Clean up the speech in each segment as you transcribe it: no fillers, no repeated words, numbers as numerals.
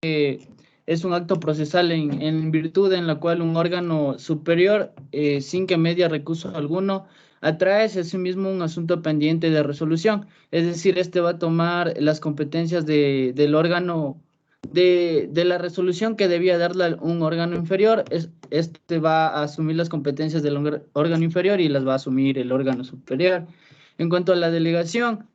es un acto procesal en virtud en la cual un órgano superior, sin que medie recurso alguno, atrae a sí mismo un asunto pendiente de resolución. Es decir, este va a tomar las competencias del órgano, de la resolución que debía darle un órgano inferior. Este va a asumir las competencias del órgano inferior y las va a asumir el órgano superior. En cuanto a la delegación,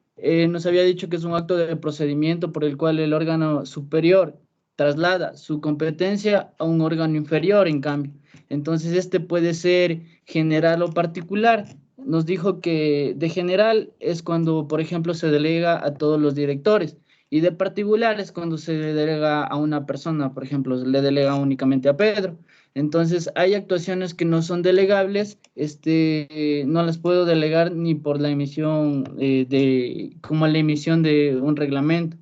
nos había dicho que es un acto de procedimiento por el cual el órgano superior traslada su competencia a un órgano inferior, en cambio. Entonces, este puede ser general o particular. Nos dijo que de general es cuando, por ejemplo, se delega a todos los directores, y de particular es cuando se delega a una persona, por ejemplo, se le delega únicamente a Pedro. Entonces, hay actuaciones que no son delegables, no las puedo delegar ni por la emisión como la emisión de un reglamento.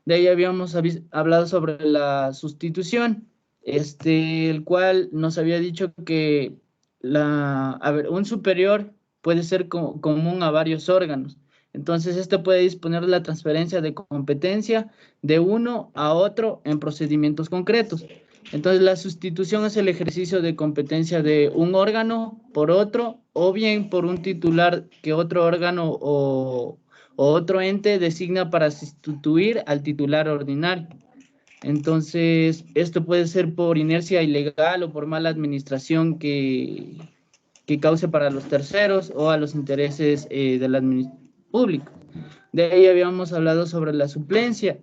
De ahí habíamos hablado sobre la sustitución, el cual nos había dicho que un superior puede ser común a varios órganos. Entonces, este puede disponer de la transferencia de competencia de uno a otro en procedimientos concretos. Entonces, la sustitución es el ejercicio de competencia de un órgano por otro, o bien por un titular que otro órgano o otro ente designa para sustituir al titular ordinario. Entonces, esto puede ser por inercia ilegal o por mala administración que cause para los terceros o a los intereses del público. De ahí habíamos hablado sobre la suplencia.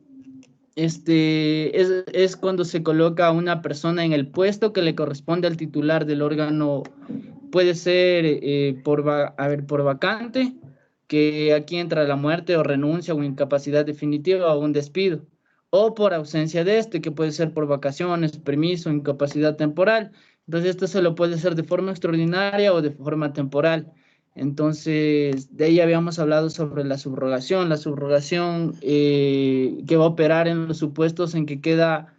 Es cuando se coloca a una persona en el puesto que le corresponde al titular del órgano. Puede ser por vacante, que aquí entra la muerte o renuncia o incapacidad definitiva o un despido, o por ausencia de que puede ser por vacaciones, permiso, incapacidad temporal. Entonces, esto se lo puede hacer de forma extraordinaria o de forma temporal. Entonces, de ahí habíamos hablado sobre la subrogación. La subrogación que va a operar en los supuestos en que queda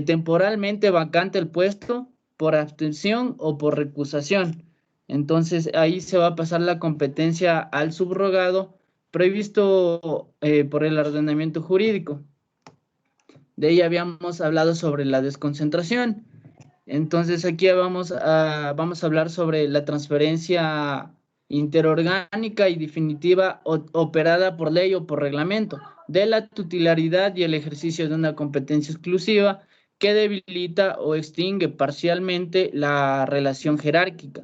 temporalmente vacante el puesto por abstención o por recusación. Entonces, ahí se va a pasar la competencia al subrogado previsto por el ordenamiento jurídico. De ahí habíamos hablado sobre la desconcentración. Entonces, aquí vamos a hablar sobre la transferencia interorgánica y definitiva operada por ley o por reglamento de la titularidad y el ejercicio de una competencia exclusiva que debilita o extingue parcialmente la relación jerárquica.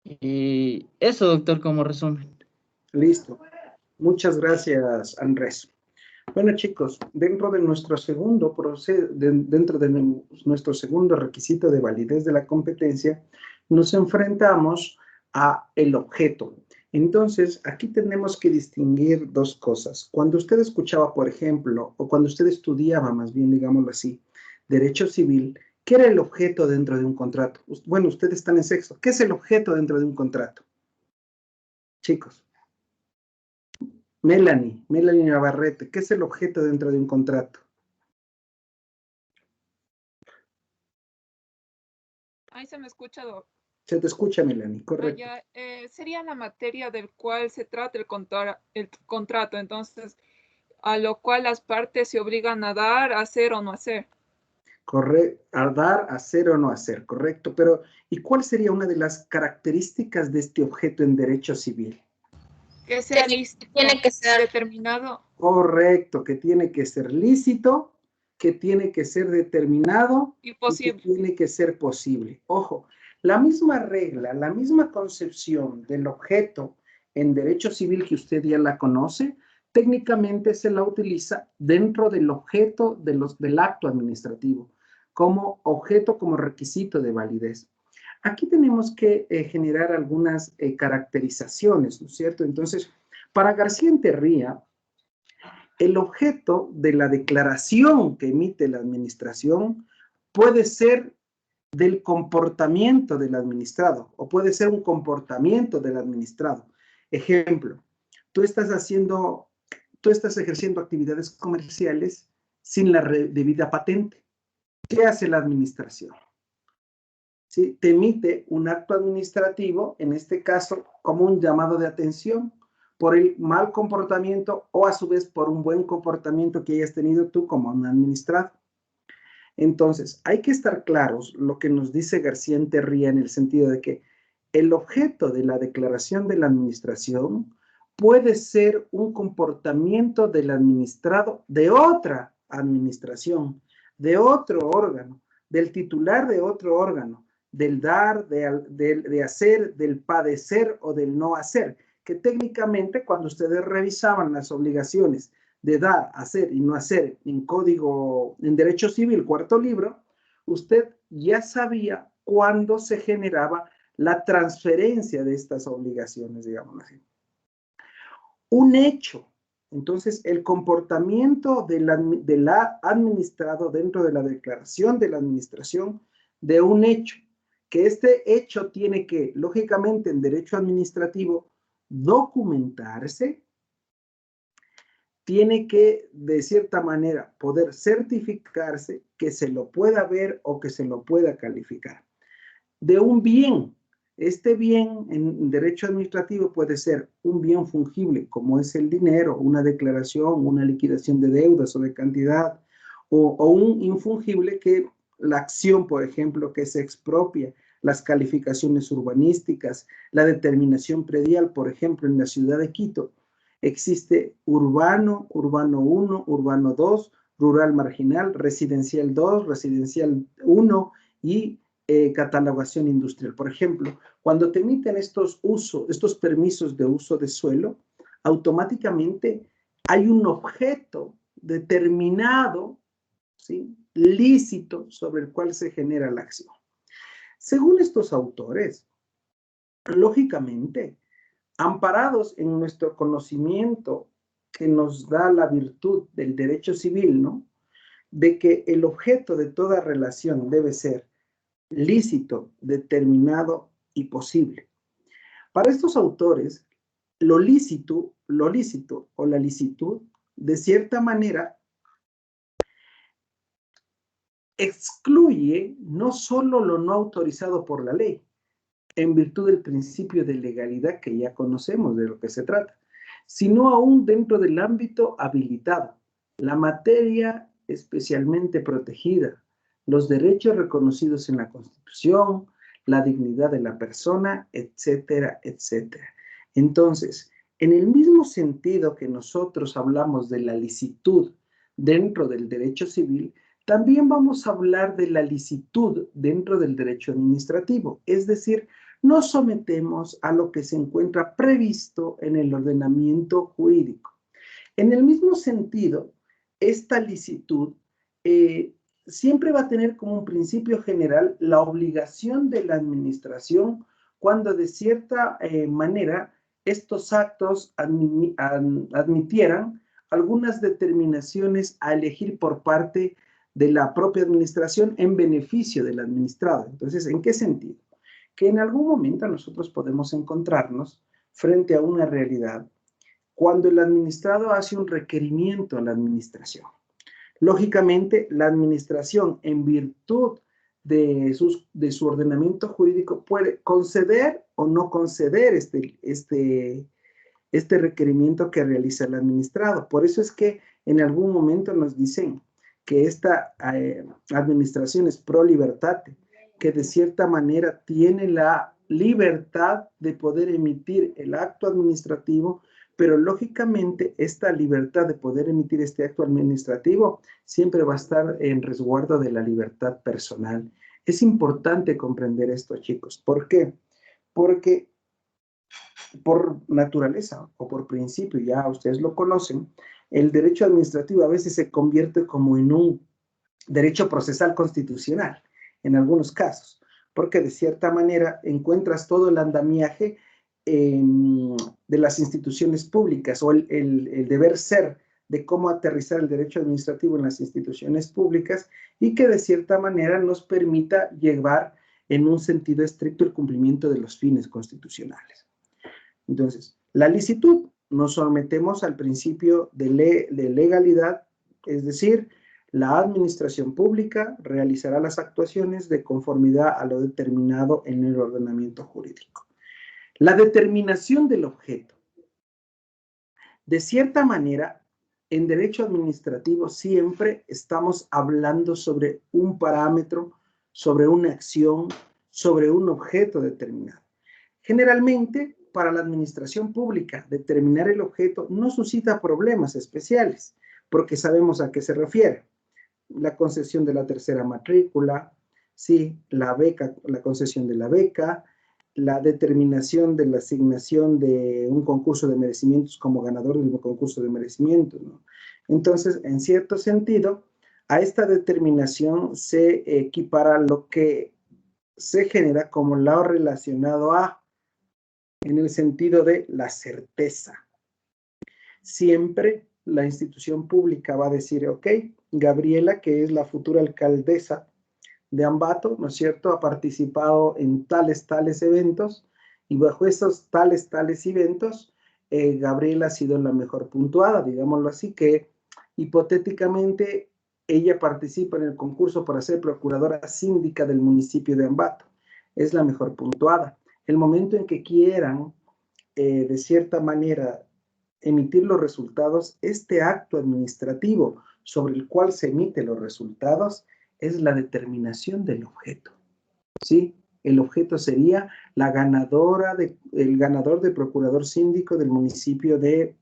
Y eso, doctor, como resumen. Listo. Muchas gracias, Andrés. Bueno, chicos, dentro de nuestro segundo requisito de validez de la competencia, nos enfrentamos a el objeto. Entonces, aquí tenemos que distinguir dos cosas. Cuando usted escuchaba, por ejemplo, o cuando usted estudiaba, más bien, digámoslo así, derecho civil, ¿qué era el objeto dentro de un contrato? Bueno, ustedes están en sexto. ¿Qué es el objeto dentro de un contrato? Chicos. Melanie Navarrete, ¿qué es el objeto dentro de un contrato? Ahí se me escucha, Se te escucha, Melanie, correcto. Sería la materia del cual se trata el contrato, entonces, a lo cual las partes se obligan a dar, hacer o no hacer. Correcto, a dar, hacer o no hacer, correcto. Pero, ¿y cuál sería una de las características de este objeto en derecho civil? Que sea lícito, tiene que ser determinado. Correcto, que tiene que ser lícito, que tiene que ser determinado y que tiene que ser posible. Ojo, la misma regla, la misma concepción del objeto en derecho civil que usted ya la conoce, técnicamente se la utiliza dentro del objeto del acto administrativo, como objeto, como requisito de validez. Aquí tenemos que generar algunas caracterizaciones, ¿no es cierto? Entonces, para García-Enterría, el objeto de la declaración que emite la administración puede ser del comportamiento del administrado o puede ser un comportamiento del administrado. Ejemplo, tú estás ejerciendo actividades comerciales sin la debida patente. ¿Qué hace la administración? ¿Sí? Te emite un acto administrativo, en este caso como un llamado de atención por el mal comportamiento o a su vez por un buen comportamiento que hayas tenido tú como un administrado. Entonces, hay que estar claros lo que nos dice García Enterría en el sentido de que el objeto de la declaración de la administración puede ser un comportamiento del administrado de otra administración, de otro órgano, del titular de otro órgano, del dar, de hacer, del padecer o del no hacer, que técnicamente cuando ustedes revisaban las obligaciones de dar, hacer y no hacer en código, en derecho civil, cuarto libro, usted ya sabía cuándo se generaba la transferencia de estas obligaciones, digamos así. Un hecho. Entonces, el comportamiento del administrado dentro de la declaración de la administración de un hecho, que este hecho tiene que, lógicamente, en derecho administrativo, documentarse, tiene que, de cierta manera, poder certificarse, que se lo pueda ver o que se lo pueda calificar. De un bien, este bien en derecho administrativo puede ser un bien fungible, como es el dinero, una declaración, una liquidación de deudas o de cantidad, o un infungible que la acción, por ejemplo, que se expropia, las calificaciones urbanísticas, la determinación predial, por ejemplo, en la ciudad de Quito, existe urbano, urbano 1, urbano 2, rural marginal, residencial 2, residencial 1 y catalogación industrial. Por ejemplo, cuando te emiten estos permisos de uso de suelo, automáticamente hay un objeto determinado, ¿sí?, lícito, sobre el cual se genera la acción. Según estos autores, lógicamente, amparados en nuestro conocimiento que nos da la virtud del derecho civil, ¿no?, de que el objeto de toda relación debe ser lícito, determinado y posible. Para estos autores, lo lícito o la licitud, de cierta manera, excluye no solo lo no autorizado por la ley, en virtud del principio de legalidad que ya conocemos de lo que se trata, sino aún dentro del ámbito habilitado, la materia especialmente protegida, los derechos reconocidos en la Constitución, la dignidad de la persona, etcétera, etcétera. Entonces, en el mismo sentido que nosotros hablamos de la licitud dentro del derecho civil, también vamos a hablar de la licitud dentro del derecho administrativo, es decir, nos sometemos a lo que se encuentra previsto en el ordenamiento jurídico. En el mismo sentido, esta licitud siempre va a tener como un principio general la obligación de la administración cuando de cierta manera estos actos admitieran algunas determinaciones a elegir por parte de la propia administración en beneficio del administrado. Entonces, ¿en qué sentido? Que en algún momento nosotros podemos encontrarnos frente a una realidad cuando el administrado hace un requerimiento a la administración. Lógicamente, la administración, en virtud de su ordenamiento jurídico, puede conceder o no conceder este requerimiento que realiza el administrado. Por eso es que en algún momento nos dicen que esta administración es pro libertate, que de cierta manera tiene la libertad de poder emitir el acto administrativo, pero lógicamente esta libertad de poder emitir este acto administrativo siempre va a estar en resguardo de la libertad personal. Es importante comprender esto, chicos. ¿Por qué? Porque por naturaleza o por principio, ya ustedes lo conocen, el derecho administrativo a veces se convierte como en un derecho procesal constitucional, en algunos casos, porque de cierta manera encuentras todo el andamiaje de las instituciones públicas o el deber ser de cómo aterrizar el derecho administrativo en las instituciones públicas y que de cierta manera nos permita llevar en un sentido estricto el cumplimiento de los fines constitucionales. Entonces, la licitud nos sometemos al principio de legalidad, es decir, la administración pública realizará las actuaciones de conformidad a lo determinado en el ordenamiento jurídico. La determinación del objeto. De cierta manera, en derecho administrativo siempre estamos hablando sobre un parámetro, sobre una acción, sobre un objeto determinado. Generalmente, para la administración pública, determinar el objeto no suscita problemas especiales, porque sabemos a qué se refiere. La concesión de la tercera matrícula, sí, la beca, la concesión de la beca, la determinación de la asignación de un concurso de merecimientos como ganador del concurso de merecimientos, ¿no? Entonces, en cierto sentido, a esta determinación se equipara lo que se genera como lo relacionado a, en el sentido de la certeza. Siempre la institución pública va a decir, ok, Gabriela, que es la futura alcaldesa de Ambato, ¿no es cierto?, ha participado en tales eventos, y bajo esos tales eventos, Gabriela ha sido la mejor puntuada, digámoslo así, que hipotéticamente ella participa en el concurso para ser procuradora síndica del municipio de Ambato. Es la mejor puntuada. El momento en que quieran, de cierta manera, emitir los resultados, este acto administrativo sobre el cual se emiten los resultados es la determinación del objeto, ¿sí? El objeto sería el ganador de procurador síndico del municipio de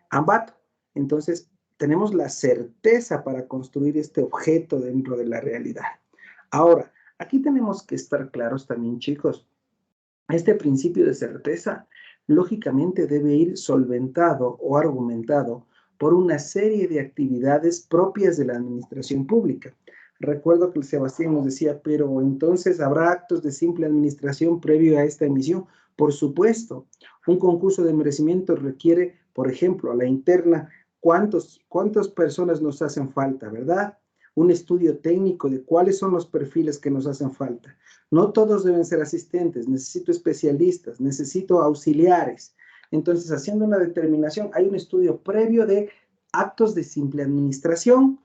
Ambato. Entonces, tenemos la certeza para construir este objeto dentro de la realidad. Ahora, aquí tenemos que estar claros también, chicos. Este principio de certeza, lógicamente, debe ir solventado o argumentado por una serie de actividades propias de la administración pública. Recuerdo que el Sebastián nos decía, pero entonces habrá actos de simple administración previo a esta emisión. Por supuesto, un concurso de merecimiento requiere, por ejemplo, a la interna, cuántas personas nos hacen falta, ¿verdad? Un estudio técnico de cuáles son los perfiles que nos hacen falta. No todos deben ser asistentes, necesito especialistas, necesito auxiliares. Entonces, haciendo una determinación, hay un estudio previo de actos de simple administración,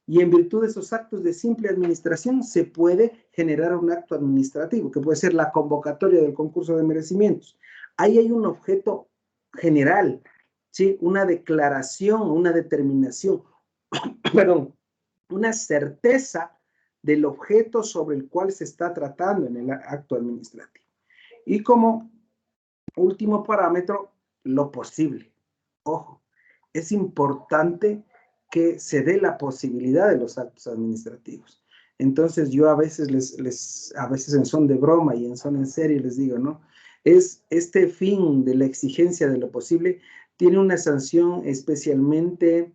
y en virtud de esos actos de simple administración se puede generar un acto administrativo, que puede ser la convocatoria del concurso de merecimientos. Ahí hay un objeto general, ¿sí? Una declaración, una determinación, perdón, una certeza del objeto sobre el cual se está tratando en el acto administrativo. Y como último parámetro, lo posible. Ojo, es importante que se dé la posibilidad de los actos administrativos. Entonces yo a veces a veces en son de broma y en son en serio les digo, ¿no? Es este fin de la exigencia de lo posible tiene una sanción especialmente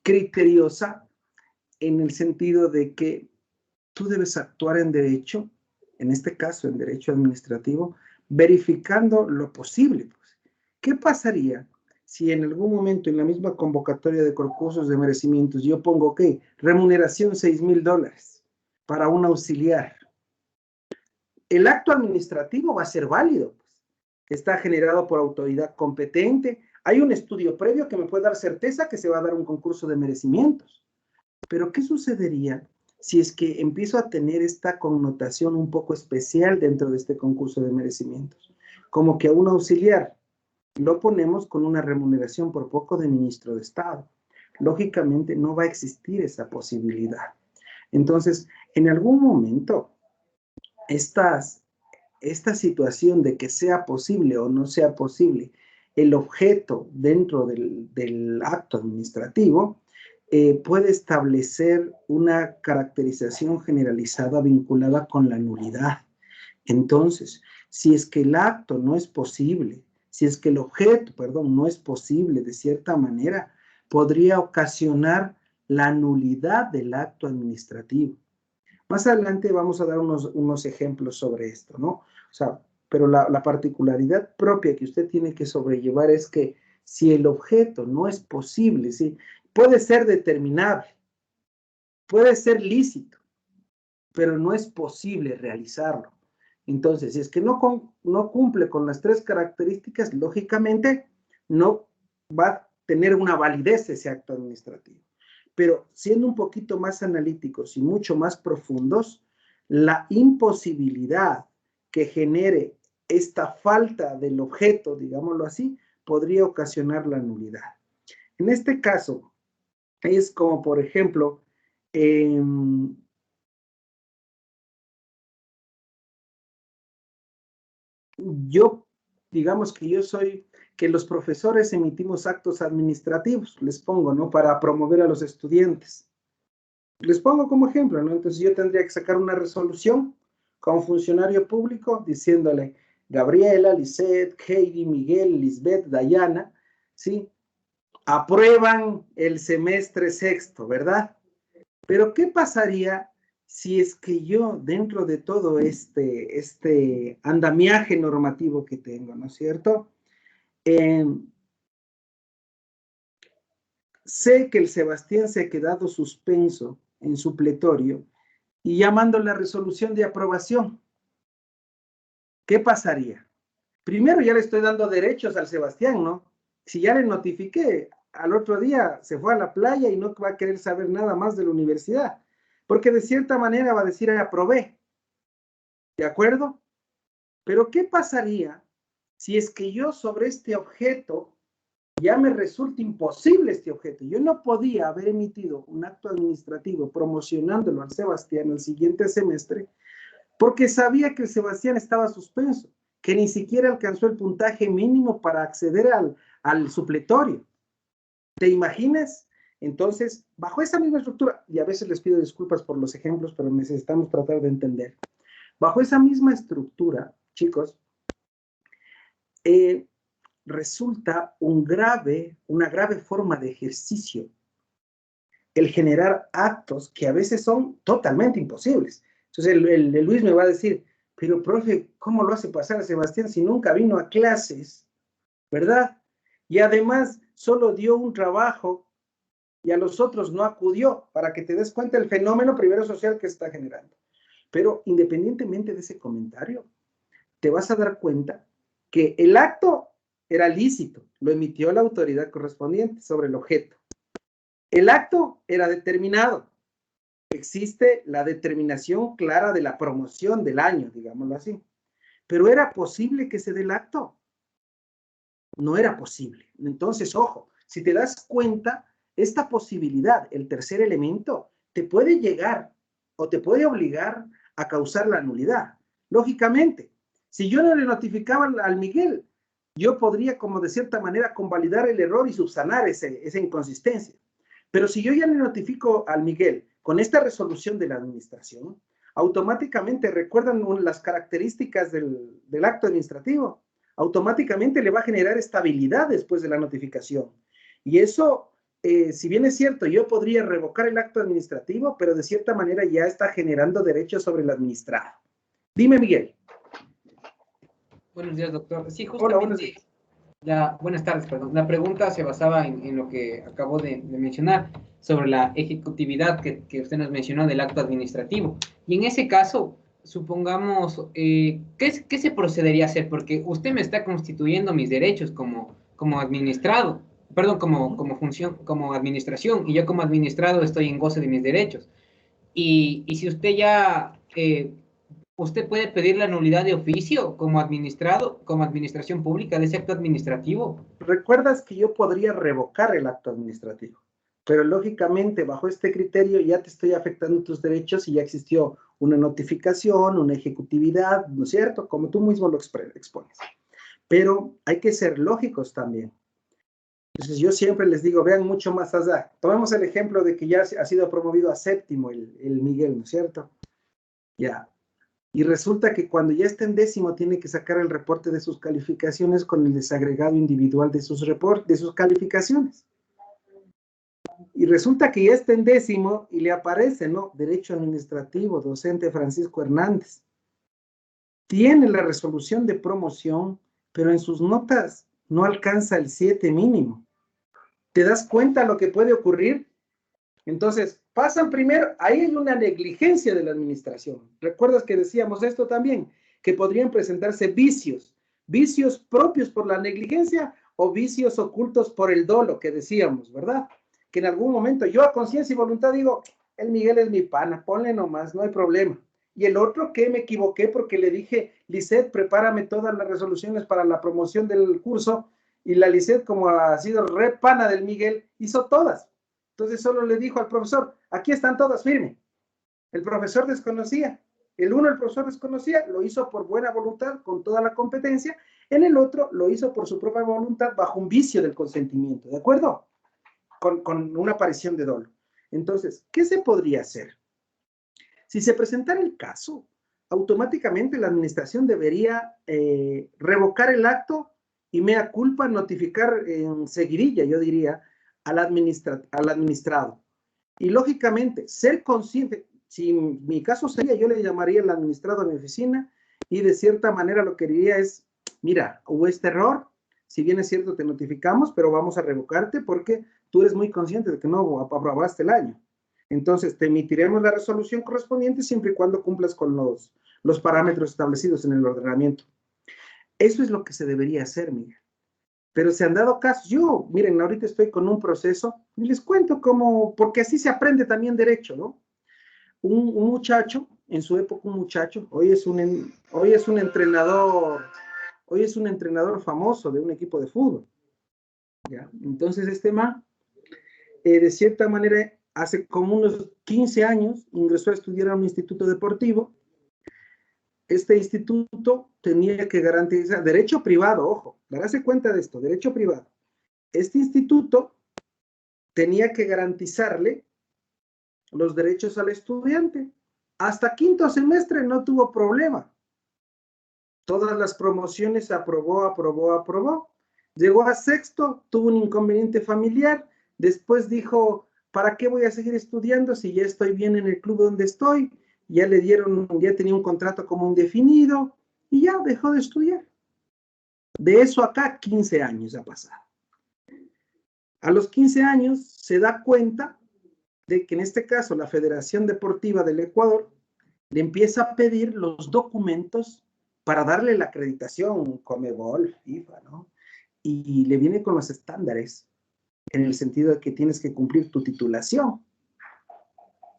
criteriosa, en el sentido de que tú debes actuar en derecho, en este caso en derecho administrativo, verificando lo posible. Pues. ¿Qué pasaría si en algún momento en la misma convocatoria de concursos de merecimientos yo pongo, ok, remuneración $6,000 para un auxiliar? El acto administrativo va a ser válido, pues. Está generado por autoridad competente, hay un estudio previo que me puede dar certeza que se va a dar un concurso de merecimientos. Pero ¿qué sucedería si es que empiezo a tener esta connotación un poco especial dentro de este concurso de merecimientos? Como que a un auxiliar lo ponemos con una remuneración por poco de ministro de Estado. Lógicamente no va a existir esa posibilidad. Entonces, en algún momento, esta situación de que sea posible o no sea posible el objeto dentro del acto administrativo, puede establecer una caracterización generalizada vinculada con la nulidad. Entonces, si es que el acto no es posible, si es que el objeto, perdón, no es posible de cierta manera, podría ocasionar la nulidad del acto administrativo. Más adelante vamos a dar unos ejemplos sobre esto, ¿no? O sea, pero la particularidad propia que usted tiene que sobrellevar es que si el objeto no es posible, ¿sí? Puede ser determinable, puede ser lícito, pero no es posible realizarlo. Entonces, si es que no cumple con las tres características, lógicamente no va a tener una validez ese acto administrativo. Pero siendo un poquito más analíticos y mucho más profundos, la imposibilidad que genere esta falta del objeto, digámoslo así, podría ocasionar la nulidad. En este caso, es como, por ejemplo, digamos que yo soy, que los profesores emitimos actos administrativos, les pongo, ¿no? Para promover a los estudiantes. Les pongo como ejemplo, ¿no? Entonces yo tendría que sacar una resolución como funcionario público diciéndole, Gabriela, Lisette, Heidi, Miguel, Lisbeth, Dayana, ¿sí? Aprueban el semestre sexto, ¿verdad? Pero ¿qué pasaría si es que yo, dentro de todo este andamiaje normativo que tengo, ¿no es cierto? Sé que el Sebastián se ha quedado suspenso en supletorio y llamando la resolución de aprobación. ¿Qué pasaría? Primero ya le estoy dando derechos al Sebastián, ¿no? Si ya le notifiqué, al otro día se fue a la playa y no va a querer saber nada más de la universidad, porque de cierta manera va a decir, aprobé, ¿de acuerdo? Pero ¿qué pasaría si es que yo sobre este objeto ya me resulta imposible este objeto? Yo no podía haber emitido un acto administrativo promocionándolo al Sebastián el siguiente semestre porque sabía que el Sebastián estaba suspenso, que ni siquiera alcanzó el puntaje mínimo para acceder al supletorio. ¿Te imaginas? Entonces, bajo esa misma estructura, y a veces les pido disculpas por los ejemplos, pero necesitamos tratar de entender. Bajo esa misma estructura, chicos, resulta una grave forma de ejercicio el generar actos que a veces son totalmente imposibles. Entonces el Luis me va a decir, pero profe, ¿cómo lo hace pasar a Sebastián si nunca vino a clases? ¿Verdad? Y además solo dio un trabajo y a los otros no acudió, para que te des cuenta del fenómeno primero social que está generando. Pero independientemente de ese comentario, te vas a dar cuenta que el acto era lícito, lo emitió la autoridad correspondiente sobre el objeto. El acto era determinado. Existe la determinación clara de la promoción del año, digámoslo así. Pero ¿era posible que se dé el acto? No era posible. Entonces, ojo, si te das cuenta, esta posibilidad, el tercer elemento, te puede llegar o te puede obligar a causar la nulidad. Lógicamente, si yo no le notificaba al Miguel, yo podría, como de cierta manera, convalidar el error y subsanar esa inconsistencia. Pero si yo ya le notifico al Miguel con esta resolución de la administración, automáticamente recuerdan las características del acto administrativo, automáticamente le va a generar estabilidad después de la notificación. Y eso, si bien es cierto, yo podría revocar el acto administrativo, pero de cierta manera ya está generando derechos sobre el administrado. Dime, Miguel. Buenos días, doctor. Sí, justamente. Hola, buenas tardes, perdón. La pregunta se basaba en lo que acabo de mencionar sobre la ejecutividad que usted nos mencionó del acto administrativo. Y en ese caso, supongamos, ¿qué se procedería a hacer? Porque usted me está constituyendo mis derechos como administrado, perdón, como función, como administración, y yo como administrado estoy en goce de mis derechos. Y si usted ya... ¿usted puede pedir la nulidad de oficio como administración pública de ese acto administrativo? Recuerdas que yo podría revocar el acto administrativo, pero lógicamente bajo este criterio ya te estoy afectando tus derechos y ya existió una notificación, una ejecutividad, ¿no es cierto? Como tú mismo lo expones. Pero hay que ser lógicos también. Entonces yo siempre les digo, vean mucho más allá. Tomemos el ejemplo de que ya ha sido promovido a séptimo el Miguel, ¿no es cierto? Ya. Y resulta que cuando ya está en décimo tiene que sacar el reporte de sus calificaciones con el desagregado individual de sus calificaciones. Y resulta que ya está en décimo y le aparece, ¿no? Derecho administrativo, docente Francisco Hernández. Tiene la resolución de promoción, pero en sus notas no alcanza el 7 mínimo. ¿Te das cuenta lo que puede ocurrir? Entonces, pasan primero, ahí hay una negligencia de la administración. ¿Recuerdas que decíamos esto también? Que podrían presentarse vicios propios por la negligencia o vicios ocultos por el dolo, que decíamos, ¿verdad? Que en algún momento yo a conciencia y voluntad digo, el Miguel es mi pana, ponle nomás, no hay problema. Y el otro que me equivoqué porque le dije, Lisette, prepárame todas las resoluciones para la promoción del curso, Y la Lisette, como ha sido re pana del Miguel, hizo todas. Entonces solo le dijo al profesor, aquí están todas, firme. El profesor desconocía. El profesor desconocía, lo hizo por buena voluntad, con toda la competencia. En el otro, lo hizo por su propia voluntad, bajo un vicio del consentimiento, ¿de acuerdo? Con una aparición de dolo. Entonces, ¿qué se podría hacer? Si se presentara el caso, automáticamente la administración debería revocar el acto y mea culpa notificar en seguidilla, yo diría, al administrado. Y lógicamente, ser consciente, si mi caso sería, yo le llamaría al administrado a mi oficina y de cierta manera lo que diría es, mira, hubo este error, si bien es cierto te notificamos, pero vamos a revocarte porque tú eres muy consciente de que no aprobaste el año. Entonces, te emitiremos la resolución correspondiente siempre y cuando cumplas con los parámetros establecidos en el ordenamiento. Eso es lo que se debería hacer, Miguel. Pero se han dado casos. Yo, miren, ahorita estoy con un proceso y les cuento cómo, porque así se aprende también derecho, ¿no? Un muchacho, en su época un muchacho, hoy es un entrenador famoso de un equipo de fútbol. ¿Ya? Entonces, este man, de cierta manera, hace como unos 15 años, ingresó a estudiar a un instituto deportivo. Este instituto tenía que garantizar, derecho privado, ojo, darse cuenta de esto, derecho privado. Este instituto tenía que garantizarle los derechos al estudiante. Hasta quinto semestre no tuvo problema. Todas las promociones aprobó. Llegó a sexto, tuvo un inconveniente familiar, después dijo, ¿para qué voy a seguir estudiando si ya estoy bien en el club donde estoy? Ya tenía un contrato como indefinido y ya dejó de estudiar. De eso acá 15 años ha pasado. A los 15 años se da cuenta de que en este caso la Federación Deportiva del Ecuador le empieza a pedir los documentos para darle la acreditación Conmebol, FIFA, ¿no? Y le viene con los estándares en el sentido de que tienes que cumplir tu titulación.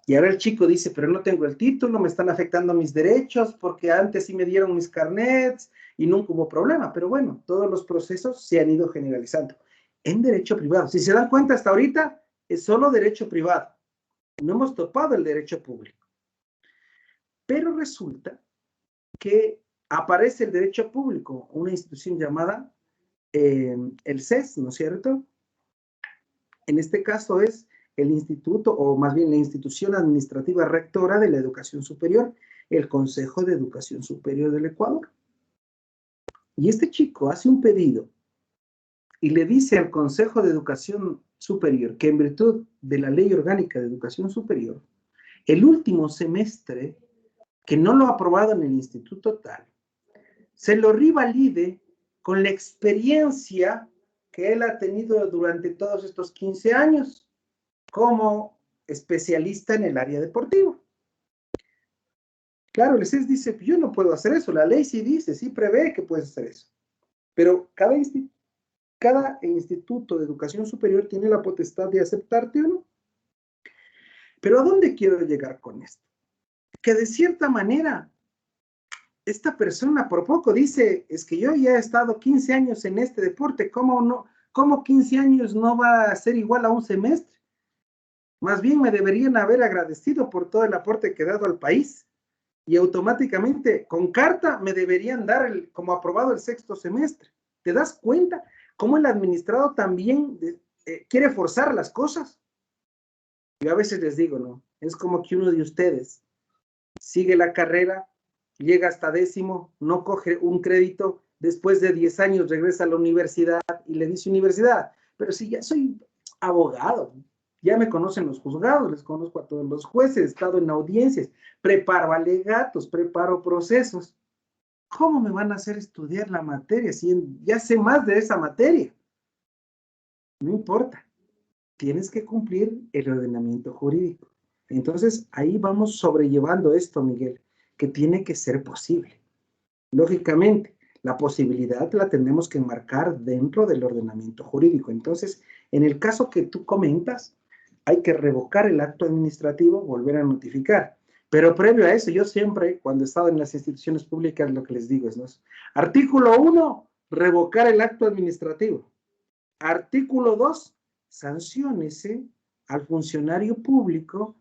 Y ahora el chico dice, pero no tengo el título, me están afectando mis derechos, porque antes sí me dieron mis carnets y nunca hubo problema. Pero bueno, todos los procesos se han ido generalizando. En derecho privado, si se dan cuenta hasta ahorita, es solo derecho privado. No hemos topado el derecho público. Pero resulta que aparece el derecho público, una institución llamada el CES, ¿no es cierto? En este caso es el instituto, o más bien la institución administrativa rectora de la educación superior, el Consejo de Educación Superior del Ecuador. Y este chico hace un pedido y le dice al Consejo de Educación Superior que en virtud de la Ley Orgánica de Educación Superior, el último semestre, que no lo ha aprobado en el instituto tal, se lo revalide con la experiencia que él ha tenido durante todos estos 15 años como especialista en el área deportiva. Claro, el CES dice, yo no puedo hacer eso, la ley sí dice, sí prevé que puedes hacer eso. Pero cada instituto de educación superior tiene la potestad de aceptarte o no. Pero ¿a dónde quiero llegar con esto? Que de cierta manera, esta persona por poco dice, es que yo ya he estado 15 años en este deporte, ¿cómo 15 años no va a ser igual a un semestre? Más bien me deberían haber agradecido por todo el aporte que he dado al país y automáticamente con carta me deberían dar como aprobado el sexto semestre. ¿Te das cuenta cómo el administrado también quiere forzar las cosas? Yo a veces les digo, ¿no? Es como que uno de ustedes sigue la carrera, llega hasta 10º, no coge un crédito, después de 10 años regresa a la universidad y le dice universidad, pero si ya soy abogado, ya me conocen los juzgados, les conozco a todos los jueces, he estado en audiencias, preparo alegatos, preparo procesos. ¿Cómo me van a hacer estudiar la materia si ya sé más de esa materia? No importa, tienes que cumplir el ordenamiento jurídico. Entonces, ahí vamos sobrellevando esto, Miguel, que tiene que ser posible. Lógicamente, la posibilidad la tenemos que enmarcar dentro del ordenamiento jurídico. Entonces, en el caso que tú comentas, hay que revocar el acto administrativo, volver a notificar. Pero previo a eso, yo siempre, cuando he estado en las instituciones públicas, lo que les digo es, ¿no? Artículo 1, revocar el acto administrativo. Artículo 2, sanciónese al funcionario público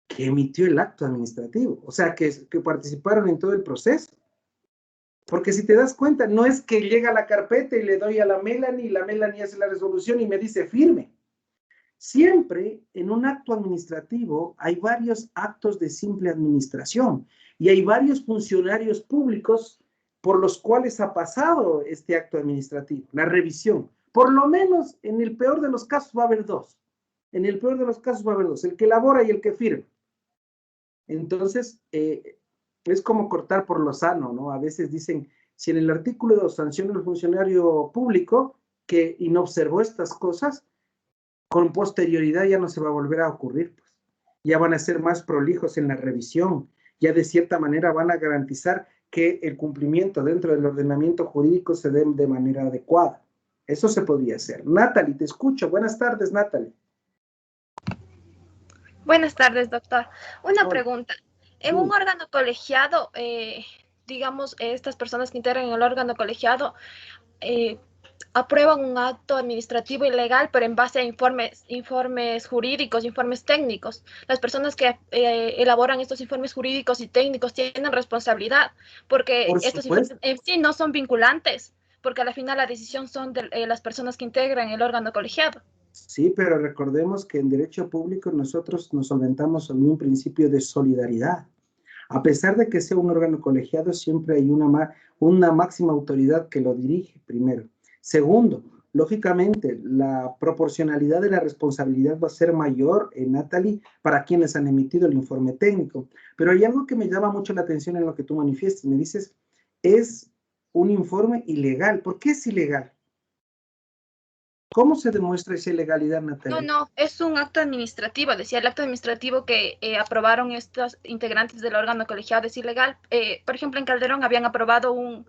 que emitió el acto administrativo, o sea, que participaron en todo el proceso. Porque si te das cuenta, no es que llega la carpeta y le doy a la Melanie y la Melanie hace la resolución y me dice firme. Siempre en un acto administrativo hay varios actos de simple administración y hay varios funcionarios públicos por los cuales ha pasado este acto administrativo, la revisión. Por lo menos en el peor de los casos va a haber dos. En el peor de los casos va a haber dos, el que elabora y el que firma. Entonces, es como cortar por lo sano, ¿no? A veces dicen, si en el artículo 2 sanciona al funcionario público que inobservó estas cosas, con posterioridad ya no se va a volver a ocurrir, pues. Ya van a ser más prolijos en la revisión, ya de cierta manera van a garantizar que el cumplimiento dentro del ordenamiento jurídico se dé de manera adecuada. Eso se podría hacer. Natalie, te escucho. Buenas tardes, Natalie. Buenas tardes, doctor. Una pregunta. En un órgano colegiado, digamos, estas personas que integran el órgano colegiado aprueban un acto administrativo ilegal, pero en base a informes jurídicos, informes técnicos. Las personas que elaboran estos informes jurídicos y técnicos tienen responsabilidad, porque estos informes en sí no son vinculantes, porque al final la decisión son de las personas que integran el órgano colegiado. Sí, pero recordemos que en derecho público nosotros nos solventamos sobre un principio de solidaridad. A pesar de que sea un órgano colegiado, siempre hay una máxima autoridad que lo dirige, primero. Segundo, lógicamente, la proporcionalidad de la responsabilidad va a ser mayor, Natalie, para quienes han emitido el informe técnico. Pero hay algo que me llama mucho la atención en lo que tú manifiestas. Me dices, es un informe ilegal. ¿Por qué es ilegal? ¿Cómo se demuestra esa ilegalidad, Natalia? No, es un acto administrativo. Decía, el acto administrativo que aprobaron estos integrantes del órgano colegiado es ilegal. Por ejemplo, en Calderón habían aprobado un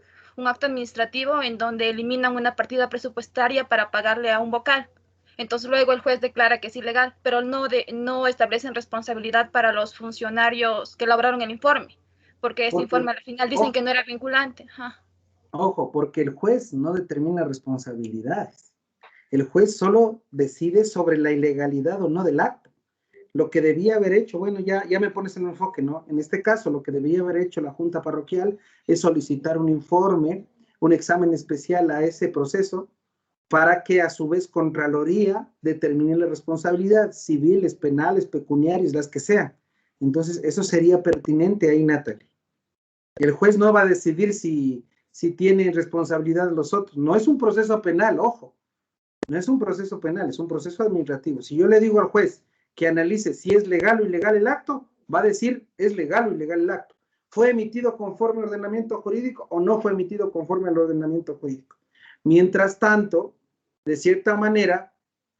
acto administrativo en donde eliminan una partida presupuestaria para pagarle a un vocal. Entonces luego el juez declara que es ilegal, pero no establecen responsabilidad para los funcionarios que elaboraron el informe, porque ese informe al final dicen que no era vinculante. Ojo, porque el juez no determina responsabilidades. El juez solo decide sobre la ilegalidad o no del acto. Lo que debía haber hecho, bueno, ya me pones en el enfoque, ¿no? En este caso, lo que debía haber hecho la Junta Parroquial es solicitar un informe, un examen especial a ese proceso, para que a su vez Contraloría determine la responsabilidad, civiles, penales, pecuniarias, las que sean. Entonces, eso sería pertinente ahí, Natalie. El juez no va a decidir si tienen responsabilidad los otros. No es un proceso penal, ojo. No es un proceso penal, es un proceso administrativo. Si yo le digo al juez que analice si es legal o ilegal el acto, va a decir es legal o ilegal el acto. ¿Fue emitido conforme al ordenamiento jurídico o no fue emitido conforme al ordenamiento jurídico? Mientras tanto, de cierta manera,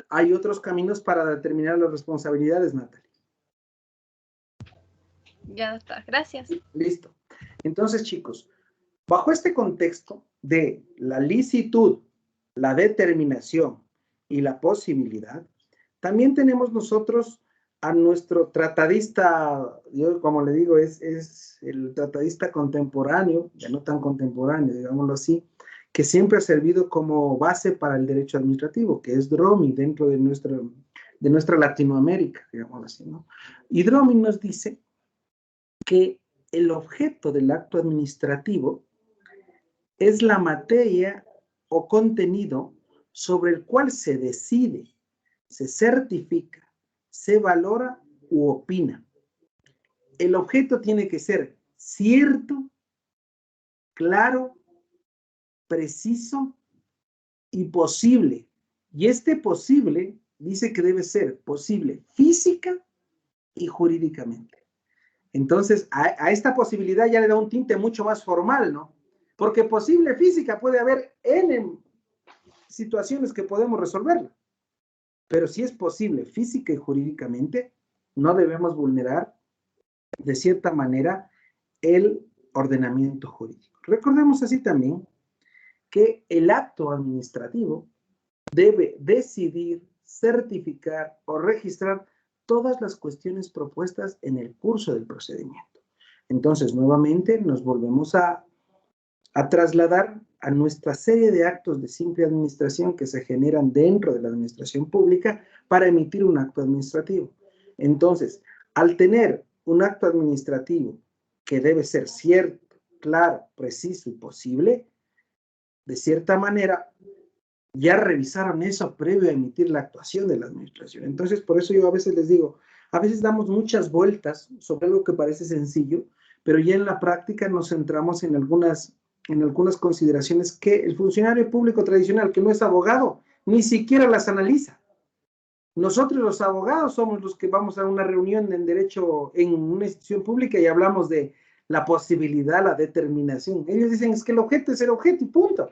hay otros caminos para determinar las responsabilidades, Natalia. Ya está, gracias. Listo. Entonces, chicos, bajo este contexto de la licitud, la determinación y la posibilidad, también tenemos nosotros a nuestro tratadista, yo como le digo, es el tratadista contemporáneo, ya no tan contemporáneo, digámoslo así, que siempre ha servido como base para el derecho administrativo, que es Dromi dentro de nuestra Latinoamérica, digámoslo así, ¿no? Y Dromi nos dice que el objeto del acto administrativo es la materia o contenido sobre el cual se decide, se certifica, se valora u opina. El objeto tiene que ser cierto, claro, preciso y posible. Y este posible dice que debe ser posible física y jurídicamente. Entonces, a esta posibilidad ya le da un tinte mucho más formal, ¿no? Porque posible física puede haber N situaciones que podemos resolverla. Pero si es posible física y jurídicamente, no debemos vulnerar de cierta manera el ordenamiento jurídico. Recordemos así también que el acto administrativo debe decidir, certificar o registrar todas las cuestiones propuestas en el curso del procedimiento. Entonces, nuevamente nos volvemos a trasladar a nuestra serie de actos de simple administración que se generan dentro de la administración pública para emitir un acto administrativo. Entonces, al tener un acto administrativo que debe ser cierto, claro, preciso y posible, de cierta manera, ya revisaron eso previo a emitir la actuación de la administración. Entonces, por eso yo a veces les digo, a veces damos muchas vueltas sobre algo que parece sencillo, pero ya en la práctica nos centramos en algunas consideraciones que el funcionario público tradicional, que no es abogado, ni siquiera las analiza. Nosotros los abogados somos los que vamos a una reunión en derecho en una institución pública y hablamos de la posibilidad, la determinación. Ellos dicen, es que el objeto es el objeto y punto.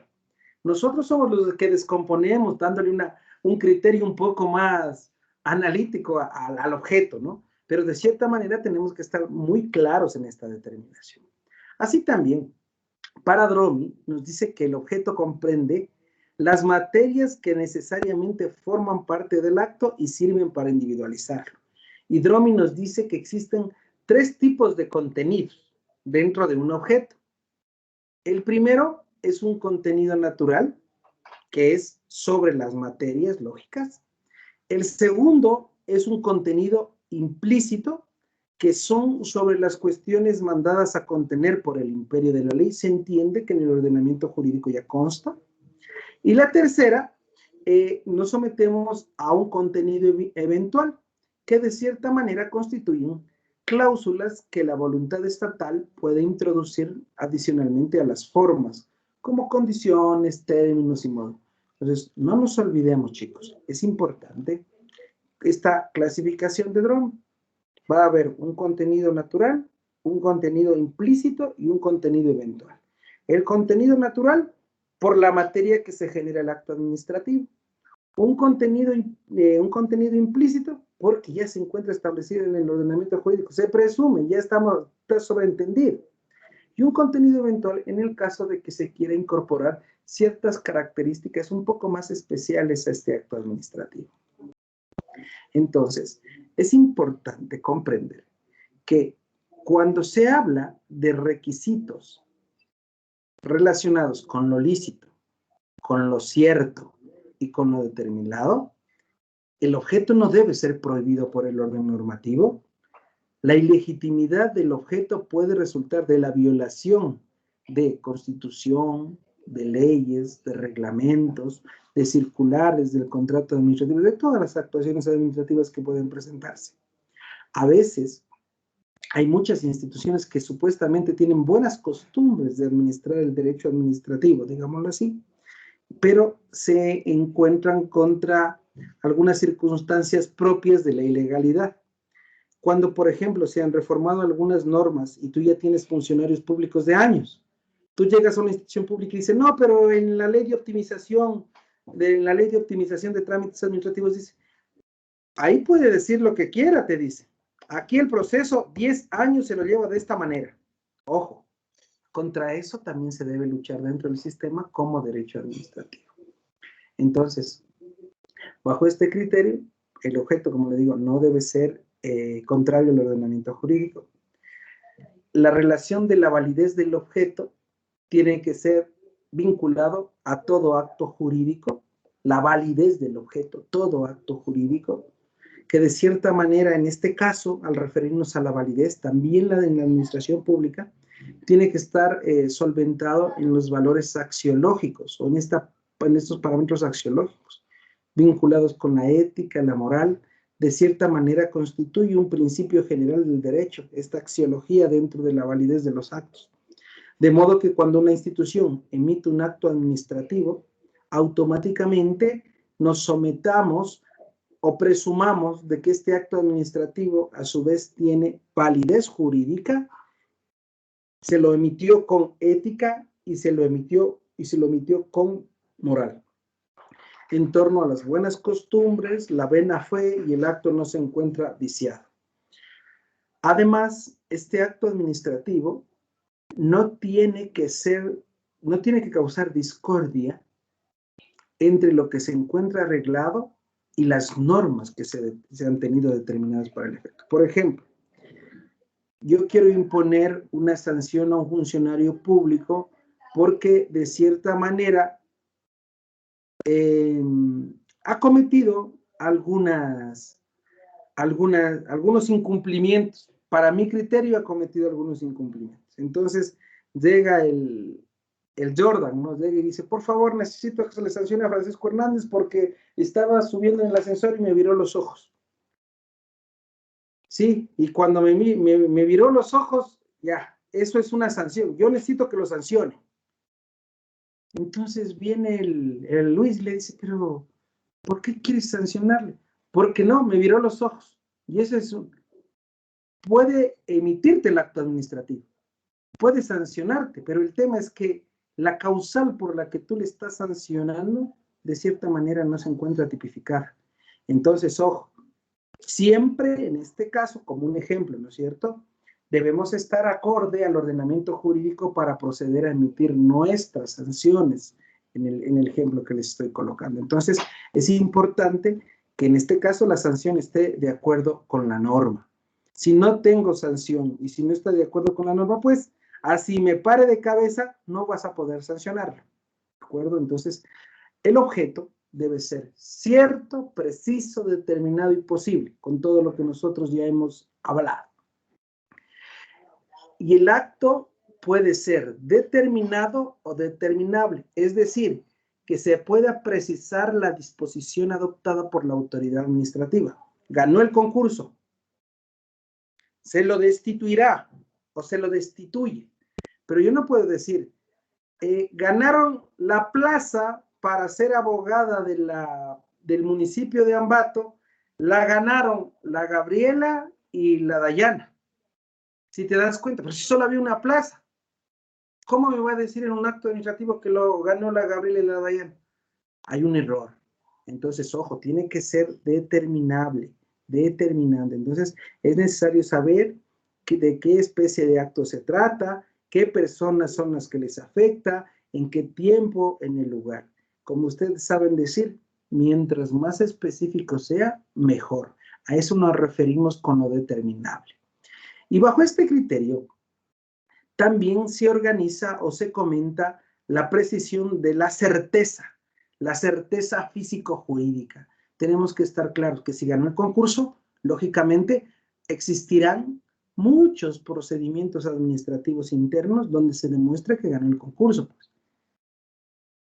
Nosotros somos los que descomponemos, dándole un criterio un poco más analítico al objeto, ¿no? Pero de cierta manera tenemos que estar muy claros en esta determinación. Así también, para Dromi nos dice que el objeto comprende las materias que necesariamente forman parte del acto y sirven para individualizarlo. Y Dromi nos dice que existen 3 tipos de contenidos dentro de un objeto. El primero es un contenido natural, que es sobre las materias lógicas. El segundo es un contenido implícito, que son sobre las cuestiones mandadas a contener por el imperio de la ley. Se entiende que en el ordenamiento jurídico ya consta. Y la tercera, nos sometemos a un contenido eventual, que de cierta manera constituyen cláusulas que la voluntad estatal puede introducir adicionalmente a las formas, como condiciones, términos y modo. Entonces, no nos olvidemos, chicos, es importante esta clasificación de Dromi. Va a haber un contenido natural, un contenido implícito y un contenido eventual. El contenido natural, por la materia que se genera el acto administrativo. Un contenido implícito, porque ya se encuentra establecido en el ordenamiento jurídico. Se presume, ya está sobreentendido. Y un contenido eventual en el caso de que se quiera incorporar ciertas características un poco más especiales a este acto administrativo. Entonces, es importante comprender que cuando se habla de requisitos relacionados con lo lícito, con lo cierto y con lo determinado, el objeto no debe ser prohibido por el orden normativo. La ilegitimidad del objeto puede resultar de la violación de constitución, de leyes, de reglamentos, de circulares, del contrato administrativo, de todas las actuaciones administrativas que pueden presentarse. A veces hay muchas instituciones que supuestamente tienen buenas costumbres de administrar el derecho administrativo, digámoslo así, pero se encuentran contra algunas circunstancias propias de la ilegalidad. Cuando, por ejemplo, se han reformado algunas normas y tú ya tienes funcionarios públicos de años, tú llegas a una institución pública y dices, no, pero en la ley de optimización de trámites administrativos dice, ahí puede decir lo que quiera, te dice. Aquí el proceso 10 años se lo lleva de esta manera. Ojo, contra eso también se debe luchar dentro del sistema como derecho administrativo. Entonces, bajo este criterio, el objeto, como le digo, no debe ser contrario al ordenamiento jurídico. La relación de la validez del objeto tiene que ser vinculado a todo acto jurídico, la validez del objeto, todo acto jurídico, que de cierta manera, en este caso, al referirnos a la validez, también la de la administración pública, tiene que estar solventado en los valores axiológicos o en estos parámetros axiológicos, vinculados con la ética, la moral. De cierta manera constituye un principio general del derecho, esta axiología dentro de la validez de los actos. De modo que cuando una institución emite un acto administrativo, automáticamente nos sometamos o presumamos de que este acto administrativo a su vez tiene validez jurídica, se lo emitió con ética y se lo emitió con moral. En torno a las buenas costumbres, la buena fe y el acto no se encuentra viciado. Además, este acto administrativo no tiene que causar discordia entre lo que se encuentra arreglado y las normas que se han tenido determinadas para el efecto. Por ejemplo, yo quiero imponer una sanción a un funcionario público porque de cierta manera ha cometido algunos incumplimientos. Para mi criterio ha cometido algunos incumplimientos. Entonces llega el Jordan, ¿no? Llega y dice, por favor, necesito que se le sancione a Francisco Hernández porque estaba subiendo en el ascensor y me viró los ojos. Sí, y cuando me viró los ojos, ya, eso es una sanción. Yo necesito que lo sancione. Entonces viene el Luis y le dice, pero ¿por qué quieres sancionarle? Porque no, me viró los ojos. Y eso es puede emitirte el acto administrativo, puede sancionarte, pero el tema es que la causal por la que tú le estás sancionando, de cierta manera no se encuentra tipificada. Entonces, ojo, siempre en este caso, como un ejemplo, ¿no es cierto?, debemos estar acorde al ordenamiento jurídico para proceder a emitir nuestras sanciones en el ejemplo que les estoy colocando. Entonces, es importante que en este caso la sanción esté de acuerdo con la norma. Si no tengo sanción y si no está de acuerdo con la norma, pues así me pare de cabeza, no vas a poder sancionarlo. ¿De acuerdo? Entonces, el objeto debe ser cierto, preciso, determinado y posible, con todo lo que nosotros ya hemos hablado. Y el acto puede ser determinado o determinable, es decir, que se pueda precisar la disposición adoptada por la autoridad administrativa. Ganó el concurso, se lo destituirá o se lo destituye. Pero yo no puedo decir, ganaron la plaza para ser abogada del municipio de Ambato, la ganaron la Gabriela y la Dayana. Si te das cuenta, pero si solo había una plaza, ¿cómo me va a decir en un acto administrativo que lo ganó la Gabriela y la Dayana? Hay un error. Entonces, ojo, tiene que ser determinable, determinante. Entonces, es necesario saber de qué especie de acto se trata, qué personas son las que les afecta, en qué tiempo, en el lugar. Como ustedes saben decir, mientras más específico sea, mejor. A eso nos referimos con lo determinable. Y bajo este criterio, también se organiza o se comenta la precisión de la certeza físico-jurídica. Tenemos que estar claros que si ganó el concurso, lógicamente existirán muchos procedimientos administrativos internos donde se demuestre que ganó el concurso.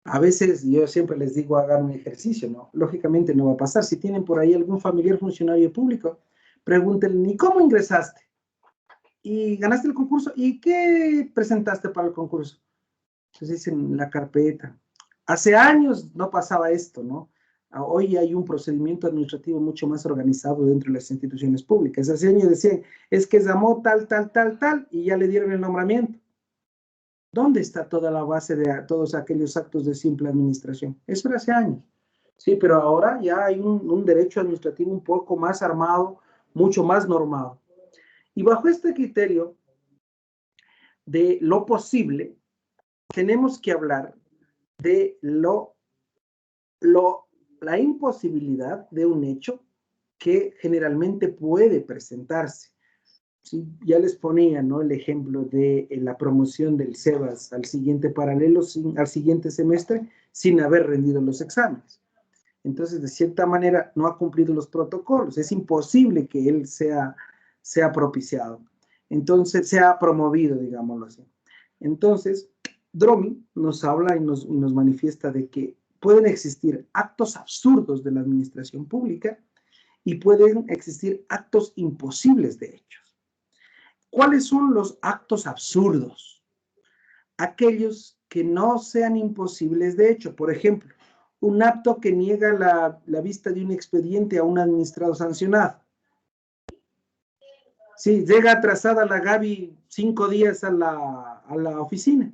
A veces yo siempre les digo hagan un ejercicio, ¿no? Lógicamente no va a pasar. Si tienen por ahí algún familiar funcionario público, pregúntenle, ¿y cómo ingresaste? Y ganaste el concurso, ¿y qué presentaste para el concurso? Entonces dicen, la carpeta. Hace años no pasaba esto, ¿no? Hoy hay un procedimiento administrativo mucho más organizado dentro de las instituciones públicas. Hace años decían, es que llamó tal, y ya le dieron el nombramiento. ¿Dónde está toda la base de todos aquellos actos de simple administración? Eso era hace años. Sí, pero ahora ya hay un derecho administrativo un poco más armado, mucho más normado. Y bajo este criterio de lo posible, tenemos que hablar de la imposibilidad de un hecho que generalmente puede presentarse. Sí, ya les ponía, ¿no?, el ejemplo de la promoción del SEBAS al siguiente paralelo, al siguiente semestre, sin haber rendido los exámenes. Entonces, de cierta manera, no ha cumplido los protocolos. Es imposible que él sea propiciado. Entonces, sea promovido, digámoslo así. Entonces, Dromi nos habla y nos manifiesta de que pueden existir actos absurdos de la administración pública y pueden existir actos imposibles de hechos. ¿Cuáles son los actos absurdos? Aquellos que no sean imposibles de hecho. Por ejemplo, un acto que niega la vista de un expediente a un administrado sancionado. Sí, llega atrasada la Gaby 5 días a la oficina.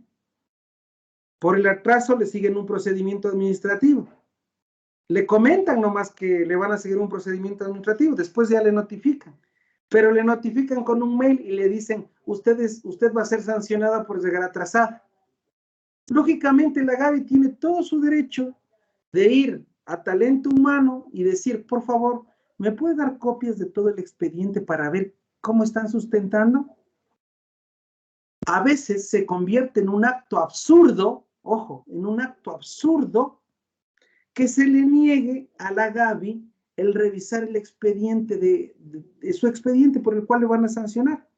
Por el atraso le siguen un procedimiento administrativo. Le comentan nomás que le van a seguir un procedimiento administrativo, después ya le notifican. Pero le notifican con un mail y le dicen, usted va a ser sancionada por llegar atrasada. Lógicamente la Gaby tiene todo su derecho de ir a talento humano y decir, por favor, ¿me puede dar copias de todo el expediente para ver cómo están sustentando? a veces se convierte en un acto absurdo, ojo, en un acto absurdo, que se le niegue a la Gaby el revisar el expediente de su expediente por el cual le van a sancionar.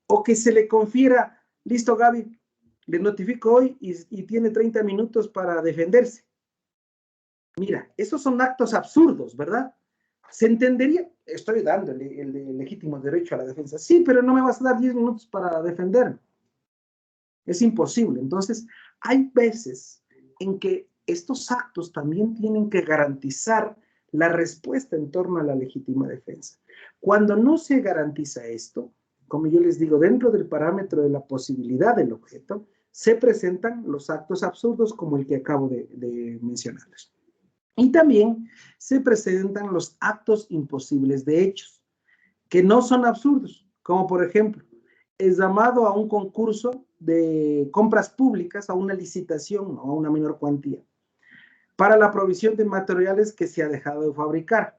O que se le confiera, listo Gaby, le notifico hoy y tiene 30 minutos para defenderse. Mira, esos son actos absurdos, ¿verdad? Se entendería, estoy dándole el legítimo derecho a la defensa. Sí, pero no me vas a dar 10 minutos para defenderme. Es imposible. Entonces, hay veces en que estos actos también tienen que garantizar la respuesta en torno a la legítima defensa. Cuando no se garantiza esto, como yo les digo, dentro del parámetro de la posibilidad del objeto, se presentan los actos absurdos como el que acabo de mencionarles. Y también se presentan los actos imposibles de hechos, que no son absurdos, como por ejemplo, es llamado a un concurso de compras públicas, a una licitación o a una menor cuantía, para la provisión de materiales que se ha dejado de fabricar.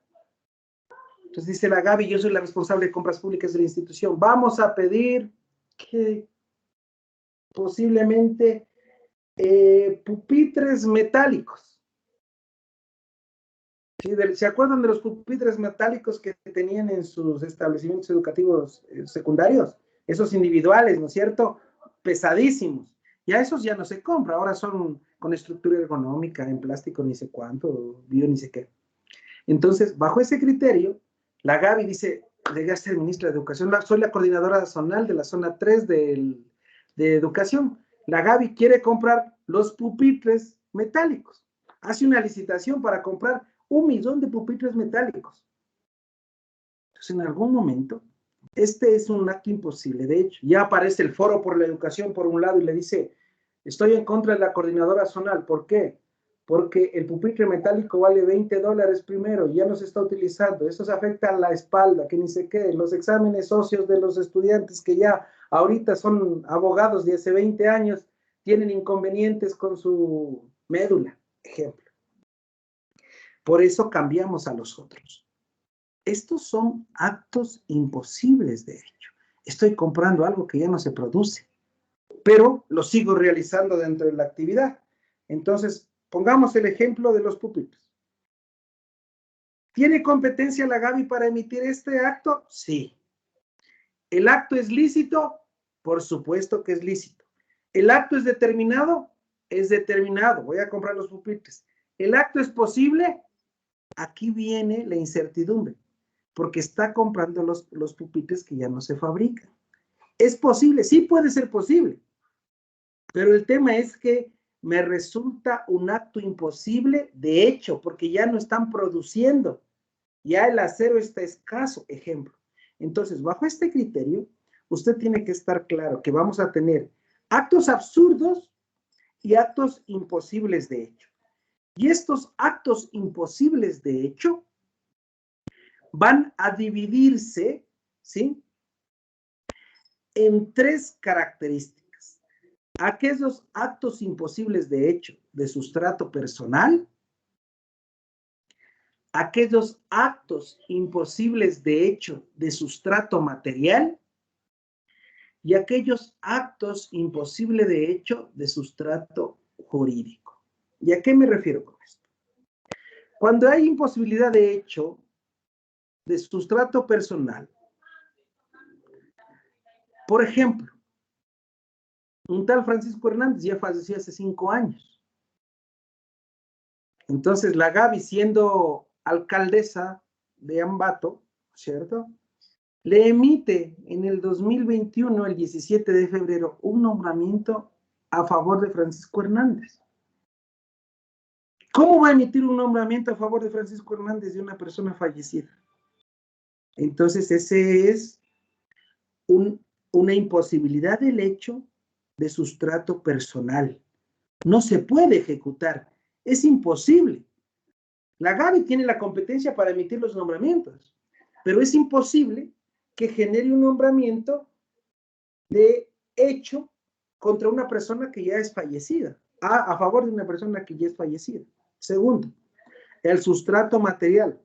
Entonces dice la Gaby, yo soy la responsable de compras públicas de la institución, vamos a pedir que posiblemente pupitres metálicos. ¿Sí? ¿Se acuerdan de los pupitres metálicos que tenían en sus establecimientos educativos secundarios? Esos individuales, ¿no es cierto? Pesadísimos. Ya esos ya no se compran, ahora son con estructura ergonómica, en plástico ni sé cuánto, bio ni sé qué. Entonces, bajo ese criterio, la Gaby dice, llegué a ser ministra de Educación, soy la coordinadora zonal de la zona 3 de Educación. La Gaby quiere comprar los pupitres metálicos. Hace una licitación para comprar 1 millón de pupitres metálicos. Entonces, en algún momento, este es un acto imposible. De hecho, ya aparece el Foro por la Educación por un lado y le dice, estoy en contra de la coordinadora zonal. ¿Por qué? Porque el pupitre metálico vale $20 primero, ya no se está utilizando. Eso se afecta a la espalda, que ni sé qué. Los exámenes socios de los estudiantes que ya ahorita son abogados de hace 20 años, tienen inconvenientes con su médula, ejemplo. Por eso cambiamos a los otros. Estos son actos imposibles de hecho. Estoy comprando algo que ya no se produce, pero lo sigo realizando dentro de la actividad. Entonces, pongamos el ejemplo de los pupitres. ¿Tiene competencia la Gaby para emitir este acto? Sí. ¿El acto es lícito? Por supuesto que es lícito. ¿El acto es determinado? Es determinado. Voy a comprar los pupitres. ¿El acto es posible? Aquí viene la incertidumbre, porque está comprando los pupitres que ya no se fabrican. ¿Es posible? Sí puede ser posible, pero el tema es que me resulta un acto imposible de hecho, porque ya no están produciendo, ya el acero está escaso, ejemplo. Entonces, bajo este criterio, usted tiene que estar claro que vamos a tener actos absurdos y actos imposibles de hecho. Y estos actos imposibles de hecho van a dividirse, ¿sí?, en 3 características. Aquellos actos imposibles de hecho de sustrato personal, aquellos actos imposibles de hecho de sustrato material y aquellos actos imposibles de hecho de sustrato jurídico. ¿Y a qué me refiero con esto? Cuando hay imposibilidad de hecho de sustrato personal, por ejemplo, un tal Francisco Hernández ya falleció hace 5 años. Entonces la Gaby, siendo alcaldesa de Ambato, ¿cierto?, le emite en el 2021, el 17 de febrero, un nombramiento a favor de Francisco Hernández. ¿Cómo va a emitir un nombramiento a favor de Francisco Hernández de una persona fallecida? Entonces, ese es una imposibilidad del hecho de sustrato personal. No se puede ejecutar, es imposible. La Gaby tiene la competencia para emitir los nombramientos, pero es imposible que genere un nombramiento de hecho contra una persona que ya es fallecida, a favor de una persona que ya es fallecida. Segundo, el sustrato material.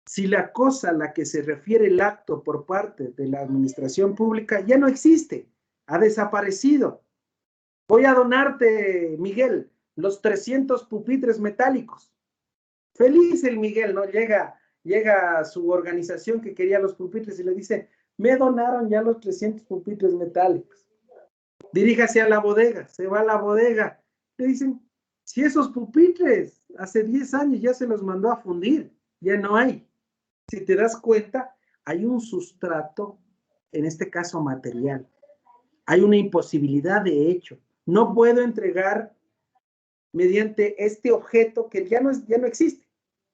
Si la cosa a la que se refiere el acto por parte de la administración pública ya no existe, ha desaparecido. Voy a donarte, Miguel, los 300 pupitres metálicos. Feliz el Miguel, ¿no? Llega a su organización que quería los pupitres y le dice, me donaron ya los 300 pupitres metálicos. Diríjase a la bodega, se va a la bodega. Le dicen, si esos pupitres hace 10 años ya se los mandó a fundir, ya no hay. Si te das cuenta, hay un sustrato, en este caso material. Hay una imposibilidad de hecho. No puedo entregar mediante este objeto que ya no existe.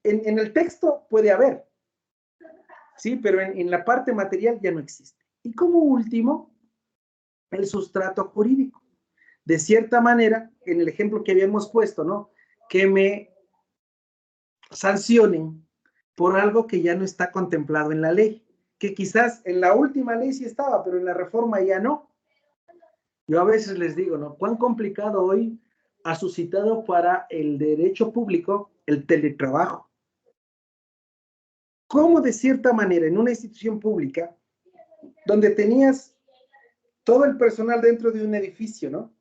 En el texto puede haber, sí, pero en la parte material ya no existe. Y como último, el sustrato jurídico. De cierta manera, en el ejemplo que habíamos puesto, ¿no? Que me sancionen por algo que ya no está contemplado en la ley, que quizás en la última ley sí estaba, pero en la reforma ya no. Yo a veces les digo, ¿no? Cuán complicado hoy ha suscitado para el derecho público el teletrabajo. Cómo de cierta manera en una institución pública, donde tenías todo el personal dentro de un edificio, ¿no?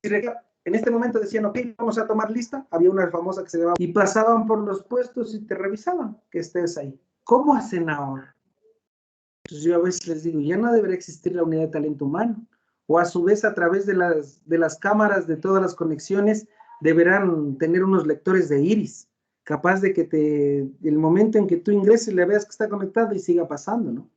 En este momento decían, ok, vamos a tomar lista, había una famosa que se llamaba, y pasaban por los puestos y te revisaban que estés ahí. ¿Cómo hacen ahora? Entonces yo a veces les digo, ya no debería existir la unidad de talento humano, o a su vez a través de las cámaras, de todas las conexiones, deberán tener unos lectores de iris, capaz de que el momento en que tú ingreses le veas que está conectado y siga pasando, ¿no?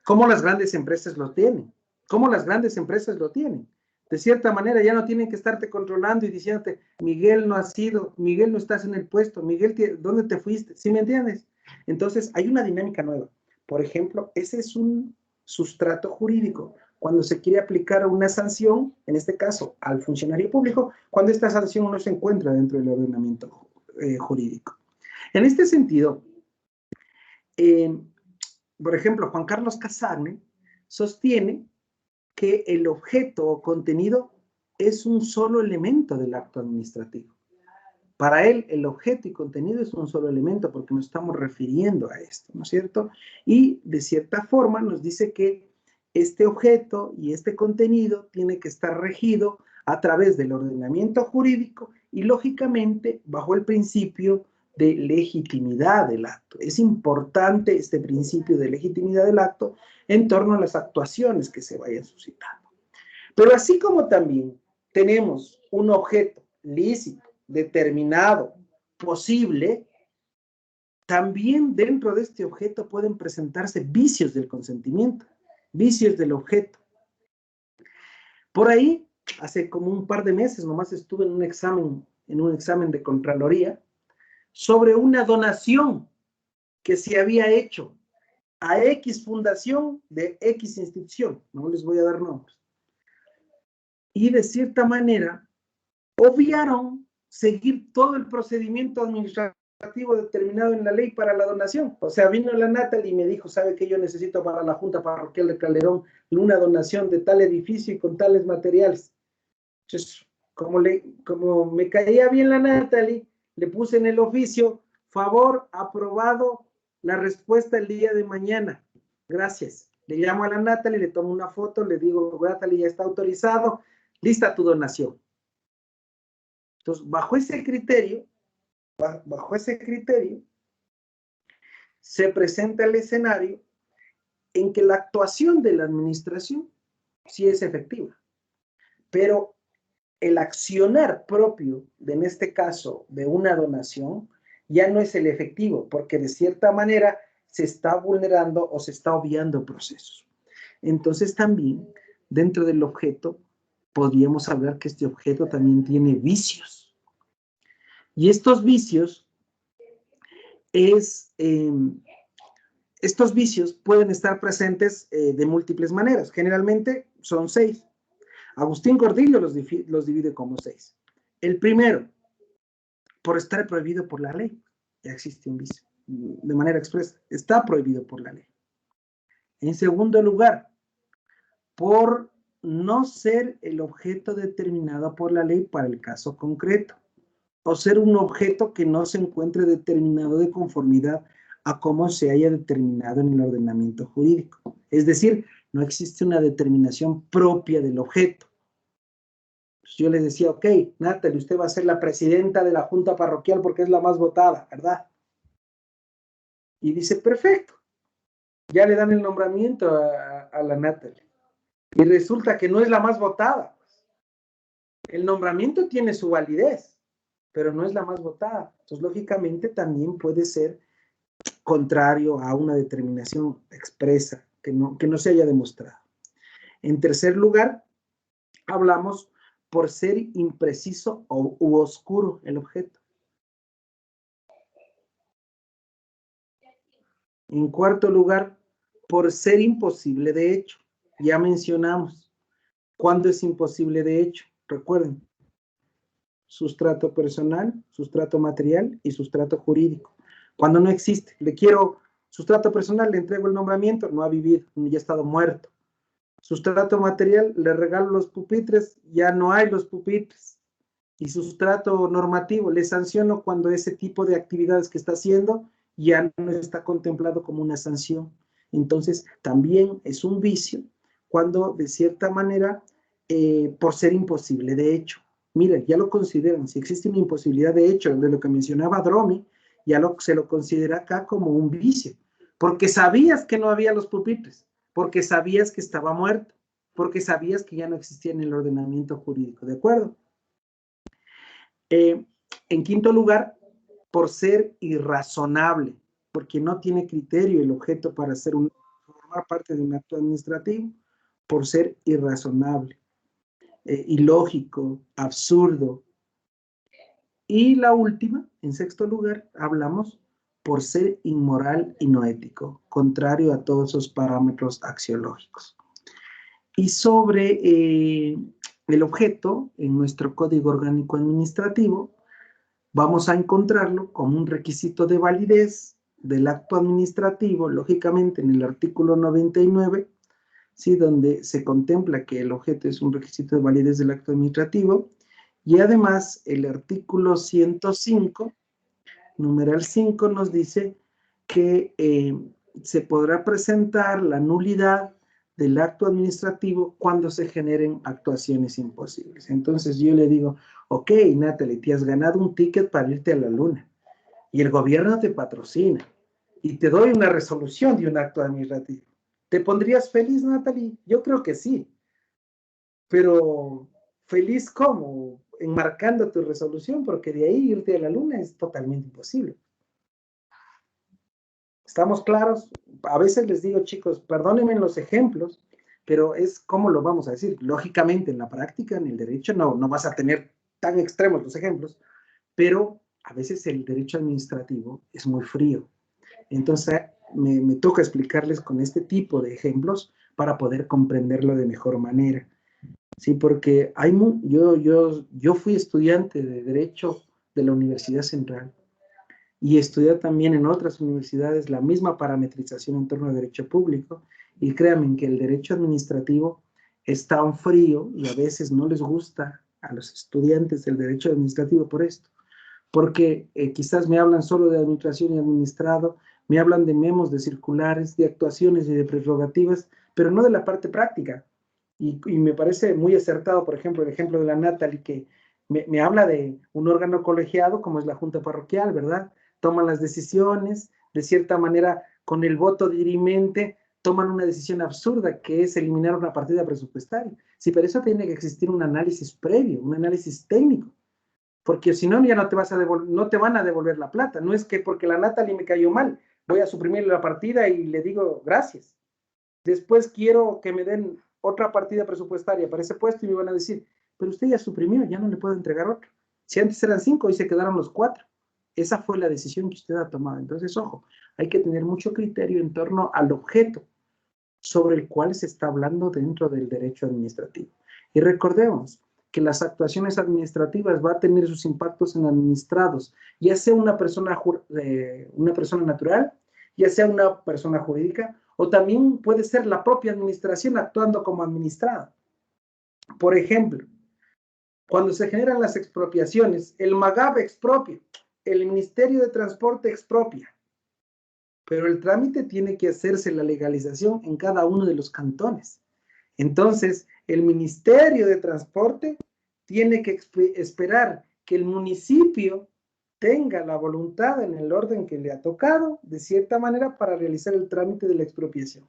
¿Cómo las grandes empresas lo tienen? ¿Cómo las grandes empresas lo tienen? De cierta manera ya no tienen que estarte controlando y diciéndote, Miguel no has sido, Miguel no estás en el puesto, Miguel, ¿dónde te fuiste? ¿Sí me entiendes? Entonces hay una dinámica nueva. Por ejemplo, ese es un sustrato jurídico. Cuando se quiere aplicar una sanción, en este caso al funcionario público, cuando esta sanción no se encuentra dentro del ordenamiento jurídico. En este sentido, por ejemplo, Juan Carlos Casagne sostiene que el objeto o contenido es un solo elemento del acto administrativo. Para él, el objeto y contenido es un solo elemento porque nos estamos refiriendo a esto, ¿no es cierto? Y de cierta forma nos dice que este objeto y este contenido tiene que estar regido a través del ordenamiento jurídico y, lógicamente, bajo el principio de legitimidad del acto. Es importante este principio de legitimidad del acto en torno a las actuaciones que se vayan suscitando. Pero así como también tenemos un objeto lícito, determinado, posible, también dentro de este objeto pueden presentarse vicios del consentimiento, vicios del objeto. Por ahí, hace como un par de meses nomás estuve en un examen de Contraloría sobre una donación que se había hecho a X fundación de X institución, no les voy a dar nombres. Y de cierta manera, obviaron seguir todo el procedimiento administrativo determinado en la ley para la donación. O sea, vino la Natalie y me dijo, ¿sabe qué? Yo necesito para la Junta Parroquial de Calderón una donación de tal edificio y con tales materiales. Entonces, como me caía bien la Natalie, le puse en el oficio, favor, aprobado, la respuesta el día de mañana. Gracias. Le llamo a la Natalie, le tomo una foto, le digo, Natalie, ya está autorizado, lista tu donación. Entonces, bajo ese criterio, se presenta el escenario en que la actuación de la administración sí es efectiva, pero el accionar propio, en este caso, de una donación, ya no es el efectivo, porque de cierta manera se está vulnerando o se está obviando procesos. Entonces, también, dentro del objeto, podríamos hablar que este objeto también tiene vicios. Y estos vicios pueden estar presentes de múltiples maneras. Generalmente son 6. Agustín Gordillo los divide como 6. El primero, por estar prohibido por la ley. Ya existe un vicio. De manera expresa, está prohibido por la ley. En segundo lugar, por no ser el objeto determinado por la ley para el caso concreto, o ser un objeto que no se encuentre determinado de conformidad a cómo se haya determinado en el ordenamiento jurídico. Es decir, no existe una determinación propia del objeto. Pues yo les decía, ok, Natalie, usted va a ser la presidenta de la junta parroquial porque es la más votada, ¿verdad? Y dice, perfecto. Ya le dan el nombramiento a la Natalie. Y resulta que no es la más votada. El nombramiento tiene su validez, pero no es la más votada. Entonces, lógicamente, también puede ser contrario a una determinación expresa que no se haya demostrado. En tercer lugar, hablamos por ser impreciso u oscuro el objeto. En cuarto lugar, por ser imposible de hecho. Ya mencionamos. ¿Cuándo es imposible de hecho? Recuerden, sustrato personal, sustrato material y sustrato jurídico. Cuando no existe, le quiero sustrato personal, le entrego el nombramiento, no ha vivido, ya ha estado muerto. Sustrato material, le regalo los pupitres, ya no hay los pupitres. Y sustrato normativo, le sanciono cuando ese tipo de actividades que está haciendo ya no está contemplado como una sanción. Entonces, también es un vicio cuando, de cierta manera, por ser imposible de hecho. Miren, ya lo consideran, si existe una imposibilidad de hecho, de lo que mencionaba Dromi, ya se lo considera acá como un vicio, porque sabías que no había los pupitres, porque sabías que estaba muerto, porque sabías que ya no existía en el ordenamiento jurídico, ¿de acuerdo? En quinto lugar, por ser irrazonable, porque no tiene criterio el objeto para formar parte de un acto administrativo, por ser irrazonable, ilógico, absurdo. Y la última, en sexto lugar, hablamos por ser inmoral y no ético, contrario a todos esos parámetros axiológicos. Y sobre el objeto, en nuestro Código Orgánico Administrativo, vamos a encontrarlo como un requisito de validez del acto administrativo, lógicamente en el artículo 99, ¿sí? Donde se contempla que el objeto es un requisito de validez del acto administrativo, y además el artículo 105, numeral 5, nos dice que se podrá presentar la nulidad del acto administrativo cuando se generen actuaciones imposibles. Entonces yo le digo, ok, Natalie, te has ganado un ticket para irte a la luna y el gobierno te patrocina y te doy una resolución de un acto administrativo. ¿Te pondrías feliz, Natalie? Yo creo que sí. Pero feliz ¿cómo? Enmarcando tu resolución, porque de ahí irte a la luna es totalmente imposible. ¿Estamos claros? A veces les digo, chicos, perdónenme los ejemplos, pero es como lo vamos a decir. Lógicamente, en la práctica, en el derecho, no vas a tener tan extremos los ejemplos, pero a veces el derecho administrativo es muy frío. Entonces, me toca explicarles con este tipo de ejemplos para poder comprenderlo de mejor manera. Sí, porque yo fui estudiante de Derecho de la Universidad Central y estudié también en otras universidades la misma parametrización en torno al derecho público, y créanme que el derecho administrativo es tan frío y a veces no les gusta a los estudiantes del derecho administrativo por esto, porque quizás me hablan solo de administración y administrado, me hablan de memos, de circulares, de actuaciones y de prerrogativas, pero no de la parte práctica. Y me parece muy acertado, por ejemplo, el ejemplo de la Natalie, que me habla de un órgano colegiado como es la Junta Parroquial, ¿verdad? Toman las decisiones, de cierta manera, con el voto dirimente, toman una decisión absurda, que es eliminar una partida presupuestaria. Sí, pero eso tiene que existir un análisis previo, un análisis técnico, porque si no, ya no te van a devolver la plata. No es que porque la Natalie me cayó mal, voy a suprimirle la partida y le digo gracias. Después quiero que me den otra partida presupuestaria para ese puesto y me van a decir, pero usted ya suprimió, ya no le puedo entregar otra. Si antes eran 5, hoy se quedaron los 4. Esa fue la decisión que usted ha tomado. Entonces, ojo, hay que tener mucho criterio en torno al objeto sobre el cual se está hablando dentro del derecho administrativo. Y recordemos que las actuaciones administrativas van a tener sus impactos en administrados, ya sea una persona natural, ya sea una persona jurídica, o también puede ser la propia administración actuando como administrada. Por ejemplo, cuando se generan las expropiaciones, el MAGAB expropia, el Ministerio de Transporte expropia. pero el trámite tiene que hacerse la legalización en cada uno de los cantones. Entonces, el Ministerio de Transporte tiene que esperar que el municipio tenga la voluntad en el orden que le ha tocado, de cierta manera, para realizar el trámite de la expropiación.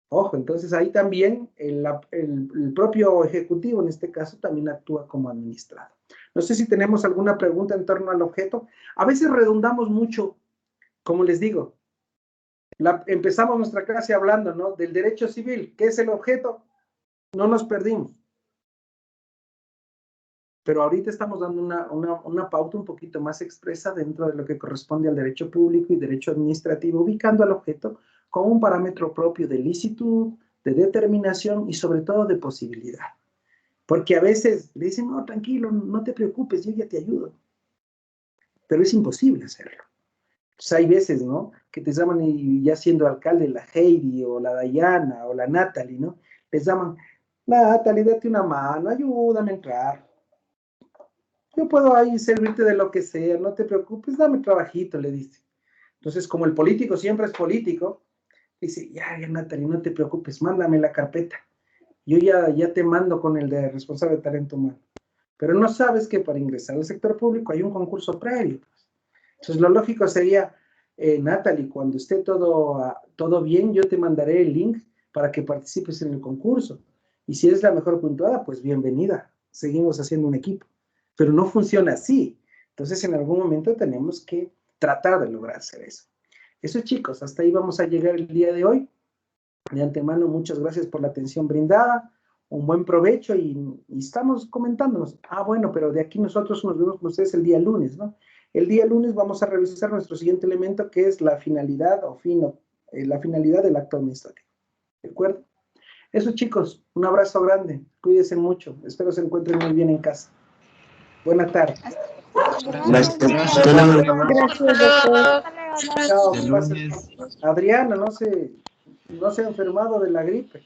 Ojo, entonces ahí también el propio ejecutivo, en este caso, también actúa como administrado. No sé si tenemos alguna pregunta en torno al objeto. A veces redundamos mucho, como les digo. Empezamos nuestra clase hablando, ¿no?, del derecho civil. ¿Qué es el objeto? No nos perdimos. Pero ahorita estamos dando una pauta un poquito más expresa dentro de lo que corresponde al derecho público y derecho administrativo, ubicando al objeto con un parámetro propio de licitud, de determinación y sobre todo de posibilidad. Porque a veces le dicen, no, tranquilo, no te preocupes, yo ya te ayudo. Pero es imposible hacerlo. Entonces hay veces, ¿no?, que te llaman, y ya siendo alcalde, la Heidi o la Dayana o la Natalie, ¿no?, les llaman, Natalie, date una mano, ayúdame a entrar. Yo puedo ahí servirte de lo que sea, no te preocupes, dame trabajito, le dice. Entonces, como el político siempre es político, dice, ya, Natalie, no te preocupes, mándame la carpeta. Yo ya te mando con el de responsable de talento humano. Pero no sabes que para ingresar al sector público hay un concurso previo. Entonces, lo lógico sería, Natalie, cuando esté todo bien, yo te mandaré el link para que participes en el concurso. Y si eres la mejor puntuada, pues bienvenida. Seguimos haciendo un equipo. Pero no funciona así. Entonces, en algún momento tenemos que tratar de lograr hacer eso. Eso, chicos, hasta ahí vamos a llegar el día de hoy. De antemano, muchas gracias por la atención brindada. Un buen provecho y estamos comentándonos. Bueno, pero de aquí nosotros nos vemos con ustedes el día lunes, ¿no? El día lunes vamos a revisar nuestro siguiente elemento, que es la finalidad la finalidad del acto administrativo. ¿De acuerdo? Eso, chicos, un abrazo grande. Cuídense mucho. Espero se encuentren muy bien en casa. Buenas tardes. Gracias. Chao. Adriana, no se ha enfermado de la gripe.